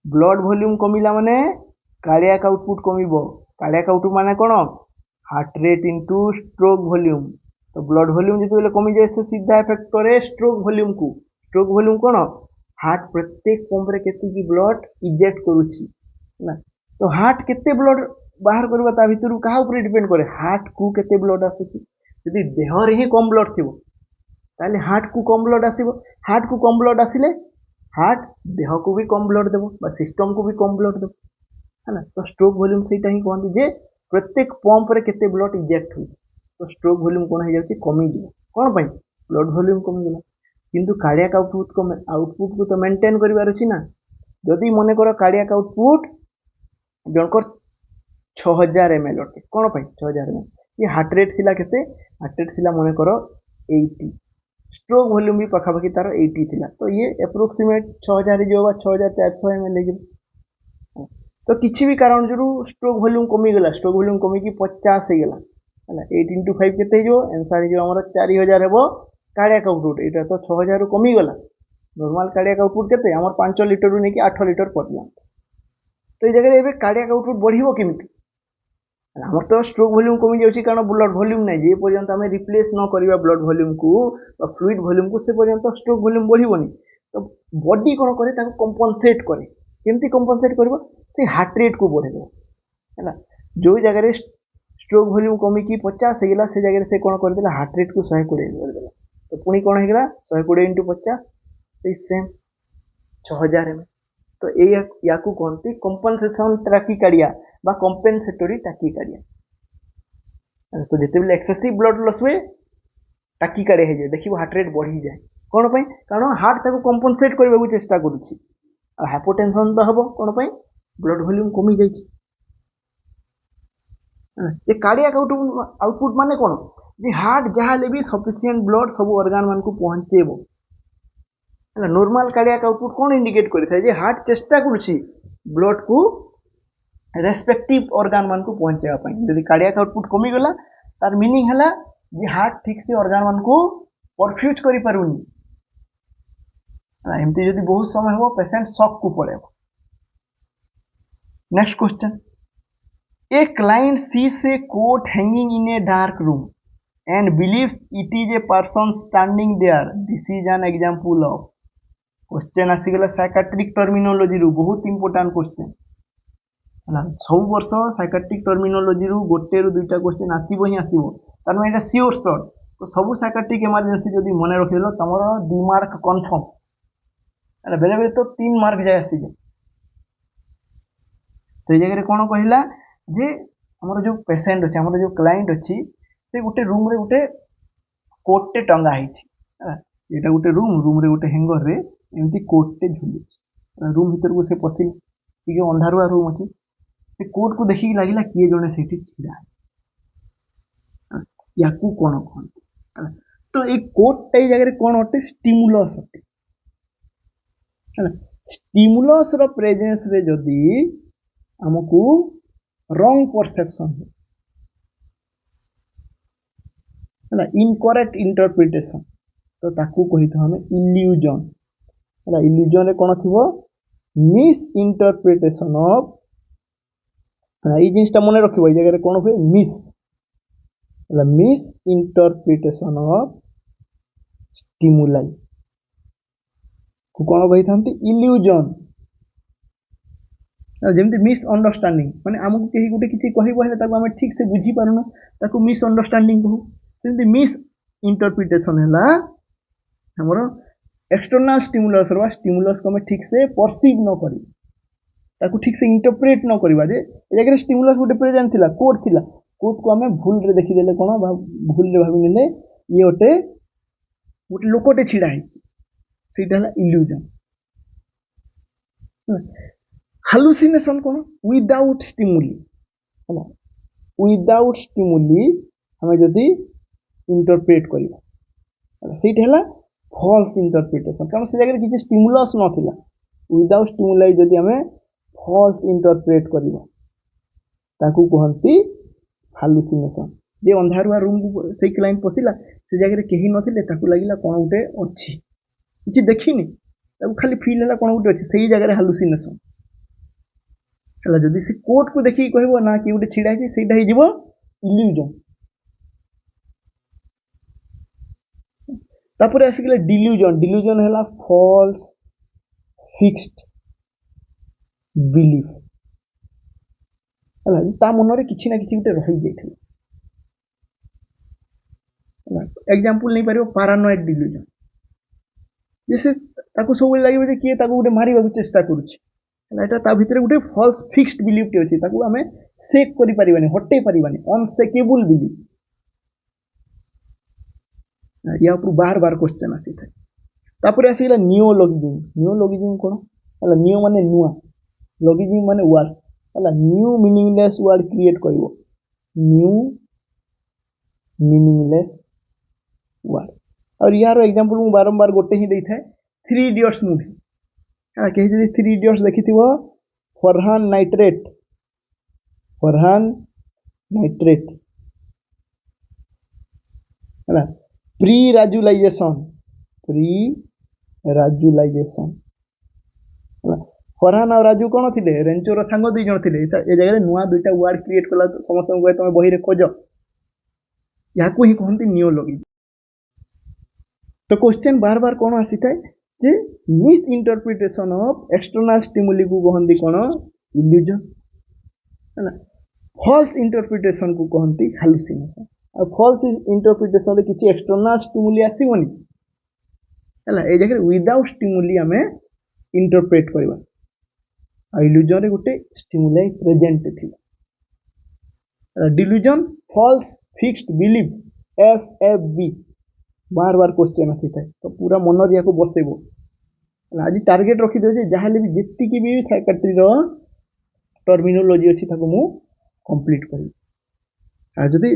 Speaker 1: ब्लड वॉल्यूम कमिला माने कार्डियक आउटपुट कमिबो कार्डियक आउटपुट माने कौन heart rate into stroke volume तो ब्लड वॉल्यूम जिते बेले कमी जाए से सीधा इफेक्ट करे स्ट्रोक वॉल्यूम को स्ट्रोक वॉल्यूम कौन हार्ट प्रत्येक पंप रे केते की ब्लड इजेक्ट करूची ना तो हार्ट केते ब्लड बाहर करबा ता भितरु कहा ऊपर डिपेंड करे हार्ट को केते ब्लड आसुची यदि देह रे ही कम ब्लड थिबो ताले हार्ट को कम ब्लड आसीबो हार्ट को कम ब्लड आसिले हार्ट देह को भी कम ब्लड देबो बा सिस्टम को भी कम ब्लड देबो है ना। तो स्ट्रोक वॉल्यूम सेटा ही कहंती जे प्रत्येक पंप रे केते ब्लड इजेक्ट होची तो स्ट्रोक वॉल्यूम कोन हो जाउची कमी जिवो कोन पई ब्लड वॉल्यूम कमी गेला किंतु कार्डियक आउटपुट को तो मेंटेन करिवार अछि ना जदि मने करो कार्डियक आउटपुट जनकर 6000 ml अटे कौन पाई 6000 ml ये हार्ट रेट थिला केते हार्ट रेट थिला मन कर 80 स्ट्रोक वॉल्यूम भी पखापाखि तार 80 थिला तो ये एप्रोक्सीमेट 6000 जो 6400 ml लेकिन तो किसी भी कारण जो स्ट्रोक वॉल्यूम कमी गला स्ट्रोक वॉल्यूम कमी की 50 हो गला है 8 into 5 केते जो आंसर जो हमर 4000 हेबो कार्डियक आउटपुट एटा तो 6000 रु कमी गला नॉर्मल कार्डियक आउटपुट केते हमर 5 लीटर रु नेकी 8 लीटर पर्यंत तो ये जगह एबे कार्डियक आउटपुट बढ़िबो केमिति आमर तो स्ट्रोक वॉल्यूम कमी जाउछि कारण ब्लड वॉल्यूम नै जे पर्यंत हमें रिप्लेस न करिबा ब्लड वॉल्यूम को बा फ्लूइड वॉल्यूम को से पर्यंत स्ट्रोक वॉल्यूम बढ़िबोनी तो बॉडी कोन करे ताको कंपनसेट करे केमती कंपनसेट करबो से हार्ट रेट को बढ़ेबो हैला जो जगह रे स्ट्रोक वॉल्यूम कमी की 50 हो गला से जगह से कोन कर देला हार्ट रेट को 120 कर देला तो पुनी कोन हो गला 120 into 50 से सेम 6000 ml तो याकू कहते कंपनसेशन टाकिकार्डिया बा कंपेनसेटरी टाकिकार्डिया तो जिते बेले एक्सेसिव ब्लड लॉस हुए टाकिकार्डिया हो जाए देखिए हार्ट रेट बढ़ी जाए कौन पे कारण हार्ट ताको कंपनसेट करबा को चेष्टा करूछि आ हाइपोटेंशन तो हबो कौन पे ब्लड वॉल्यूम कमी जाइछि ये कार्डियक आउटपुट माने कौन जे हार्ट जहाँ ले भी सफिशिएंट ब्लड सब ऑर्गन मान को पहुंचेबो नॉर्मल कार्डियक आउटपुट कौन इंडिकेट करिथा जे हार्ट चेष्टा करूछि ब्लड को रेस्पेक्टिव ऑर्गन मान को पहुंचेबा पई यदि कार्डियक आउटपुट कमी गला तार मीनिंग हला जे हार्ट ठीक से ऑर्गन मान को परफ्यूज करि पारुनी एमती यदि बहुत समय हो पेशेंट शॉक को पड़ेबो next question A client sees a coat hanging in a dark room and believes it is a person standing there. This is an example of. Question आसीगला साइकाट्रिक टर्मिनोलॉजी रू बहुत इंपोर्टेंट क्वेश्चन हला सब वर्ष साइकाट्रिक टर्मिनोलॉजी रू गोटे रू दुईटा क्वेश्चन आसीबो ही आसीबो तार माने एटा सियोर शॉर्ट तो सब साइकाट्रिक इमरजेंसी जदी मने रखिलो तमरो 2 मार्क कंफर्म अरे बेले बेले तो 3 मार्क जाय आसी जाय तो ये जगह कोन कहिला जे हमर जो पेशेंट अछि हमर जो क्लाइंट अछि से गोटे रूम रे गोटे कोट टंगा हिछि एटा गोटे रूम रे गोटे हैंगर रे एमती कोट टे झुली रूम भीतर को से पसिल कि अंधारुआ रूम अछि से कोट को देखि लागिला किए जने सेठी छिड़ा याकू कोन कोन तो एक कोट टे जगह रे कोन होते स्टिमुलस होते स्टिमुलस रो प्रेजेंस रे जदी हमकू रॉन्ग परसेप्शन है इनकरेक्ट इंटरप्रिटेशन तो ताकू कही था हमें इल्यूजन है इल्यूजन रे कोन थिबो मिस इंटरप्रिटेशन ऑफ ये जिनटा मन रखिबो ए जगह रे कोन होय मिस इंटरप्रिटेशन ऑफ स्टिमुलाई को कोन कही थांती इल्यूजन जेमती मिस अंडरस्टैंडिंग माने हमकु केही गुटे किछि कहिबो हेले ताको हम ठीक से बुझी पारुनो ताको मिस अंडरस्टैंडिंग कहू सेमती मिस इंटरप्रिटेशन हैला हमरो एक्सटर्नल स्टिमुलस रो स्टिमुलस को हम ठीक से परसीव न करी ताको ठीक से इंटरप्रेट न करिबा जे ए जगह स्टिमुलस गुटे प्रेजेंट थिला कोड को हम भूल रे देखि देले कोन भूल रे भाबी नेले ये ओटे लोकोटे छिडा हिछि सेटा हला इल्यूजन हालुसिनेशन कोन विदाउट स्टिमुली है विदाउट स्टिमुली हमें जदि इंटरप्रेट करिबा सेट हला फॉल्स इंटरप्रिटेशन कारण से जगह किछि स्टिमुलस नथिला विदाउट स्टिमुलाई जदि हमें फॉल्स इंटरप्रेट करिबा ताकू कहंती हालुसिनेशन जे अंधारुआ रूम को से क्लाइंट पसिला से जगह रे केही नथिले ताकू लागिला कोन उटे अछि किछि देखिनी ताकू खाली फील हला कोन उटे अछि सेही जगह रे हालुसिनेशन हला जदि से कोट को देखि कहबो ना कि उटे छिडा छि सेटा हि जिवो इल्यूजन तापर आसिगले डिल्यूजन हला फॉल्स फिक्स्ड बिलीफ हला ता मन रे किछि ना किछि उटे रहि जाइथि एग्जांपल नहीं पारिबो पैरानॉइड डिल्यूजन जैसे ताको सब लागिबो जे किए ताको उटे मारिबा को चेष्टा करूछि एटा ता भितरे गुटे फॉल्स फिक्स्ड बिलीफ टे अछि ताकू हमें सेक करि परिबानी हटे परिबानी अनसेकेबल बिलीफ या ऊपर बार क्वेश्चन आसी था तापर आसीला नियोलॉजिज्म कोन हला नियो माने नुआ लॉजिज्म माने वर्ड्स हला न्यू मीनिंगलेस वर्ड क्रिएट करबो न्यू मीनिंगलेस वर्ड। और यार एग्जांपल मु बारंबार गोटे ही देई थाए, थ्री इडियट्स मूवी हाँ कहीं जदि थ्री इडियट्स देखि फरहान नाइट्रेट है ना, प्री राजुलाइजेशन है। फरहान और राजू कौन थे, रेंचोर सांग दुई जन थे। ए जगह नुआ दुईटा वर्ड क्रिएट कला समस्त कहे तुम बही रे खोज, या ही कहते नियोलॉजी। तो क्वेश्चन बार बार कौन आसी थाए जे misinterpretation of external stimuli को कहती कौन, इल्यूजन है ना। फॉल्स इंटरप्रिटेशन को कहती हालुसिनेशन। और फॉल्स इंटरप्रिटेशन रे किछि एक्सटर्नल स्टिमुली आसीबनी है ए जगह विदाउट स्टिमुली आमे इंटरप्रेट करबा। इल्यूजन रे गोटे स्टिमुलाई प्रेजेंट थी। Delusion false fixed belief FFB बार बार क्वेश्चन आसी थाए। तो पूरा मन रिया को बसेबो। आज टार्गेट रखी दो जहाँ भी जितकी भी साइकाट्री टर्मिनोलॉजी अच्छी ताको मु कंप्लीट करी। जदि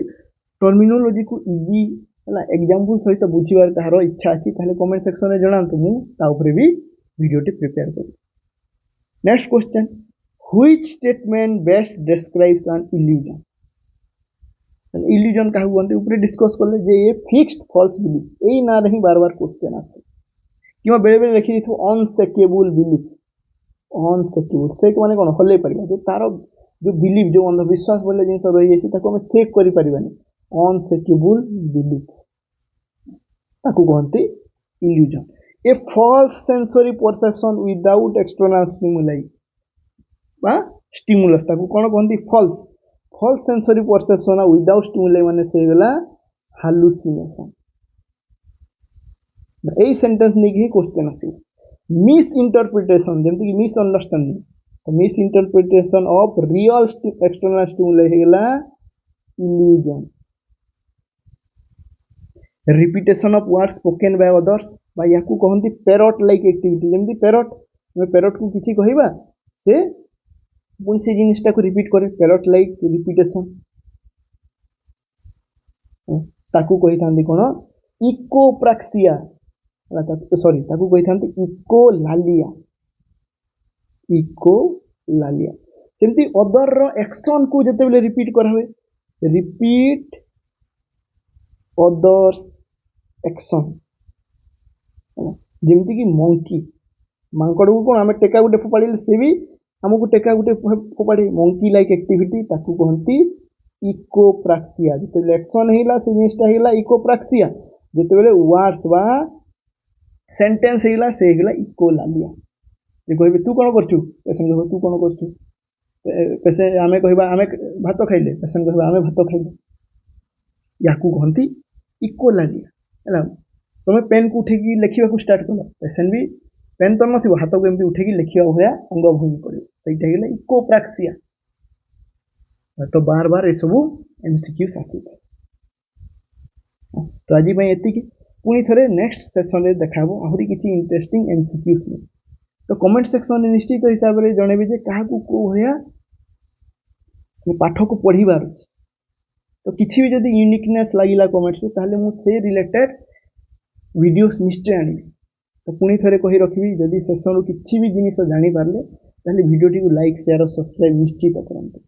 Speaker 1: टर्मिनोलॉजी को इजी है एग्जांपल सहित बुझीबार तार इच्छा अच्छी ताहले कमेंट सेक्शन में जणांतु, मु ता ऊपर भी वीडियो टी प्रिपेयर करी। Next question, which statement best describes an illusion. Illusion क्या कहते ऊपर डिस्कस कले जे ये फिक्स्ड फॉल्स बिलीफ यही ना रही बार बार क्वेश्चन आसे कि बेले बेले लिखी थी अनसेकेबल बिलीफ। अनसेकेबल सेक माने कौन हल्ले पारिबा जो तार जो बिलीफ जो अंधविश्वास बोले जिन रही है ताको हमें सेक करि परिबानी। अनसेकेबल बिलीफ ताको कहते illusion. A false sensory perception without external stimuli बा स्टिमुलस ताको कौन कहते false sensory perception without stimuli माने से गला हालुसिनेशन। यही सेंटेंस नहीं क्वेश्चन आसी। मिस इंटरप्रिटेशन जमती कि मिस अंडरस्टैंडिंग, तो misinterpretation of real external stimuli गला illusion. Repetition of word spoken by others बा याकू कहंती पैरट लाइक एक्टिविटी। जमती पैरट को किछि कहिबा से पुणी से जिनिसटा को रिपीट करे, पैरट लाइक रिपीटेशन ताकू कहि थांती कोन इकोप्राक्सिया सॉरी ताकू कहि थांती इकोलालिया। सेमती अदर रो एक्शन को जते बेले रिपीट करा हुए, रिपीट अदर्स एक्शन। जेमती कि मंकी मांकड़ को कोन आमे टेका गुटे फोपाड़ी से भी हमको टेका गुटे फोपाड़ी मंकी लाइक एक्टिविटी ताकू कहंती इकोप्राक्सिया। जते एक्शन हेला से जिनिसटा हेला इकोप्राक्सिया, जते बेले वर्ड्स बा सेंटेंस हेला से हेला इकोलालिया। जे कहबे तू कोन करछु, पेशेंट कहबे तू कोन करछु, पेशेंट आमे कहबा आमे भात खाइले, पेशेंट कहबा आमे भात खाइले, याकू कहंती इकोलालिया हैला। तुम पेन को उठेकी लिखा स्टार्ट कल, पेशेंट भी पेन तो नथिबो हाथ को एमती उठेकी लिखा भया अंग भंगी करियो, सेटा हेला इकोप्राक्सिया। तो बार बार ये सब एमसीक्यूज आसी। तो आज एति पुणी थे नेक्स्ट सेशन में देखा आहरी किसी इंटरेस्टिंग एमसीक्यूज में। तो कमेंट सेक्शन में निश्चित हिसाब से जनइबे जे क्या को भया पाठ को पढ़ीबार अछि। तो किसी भी जदि यूनिकनेस लगिला कमेंट से ताहले मु से रिलेटेड वीडियोस निश्चय आनी। तो पुणी थे कही रखी जदि सेशन किसी भी जिनिस जानी पारले ताहले वीडियो टी को लाइक शेयर और सब्सक्राइब निश्चित करते।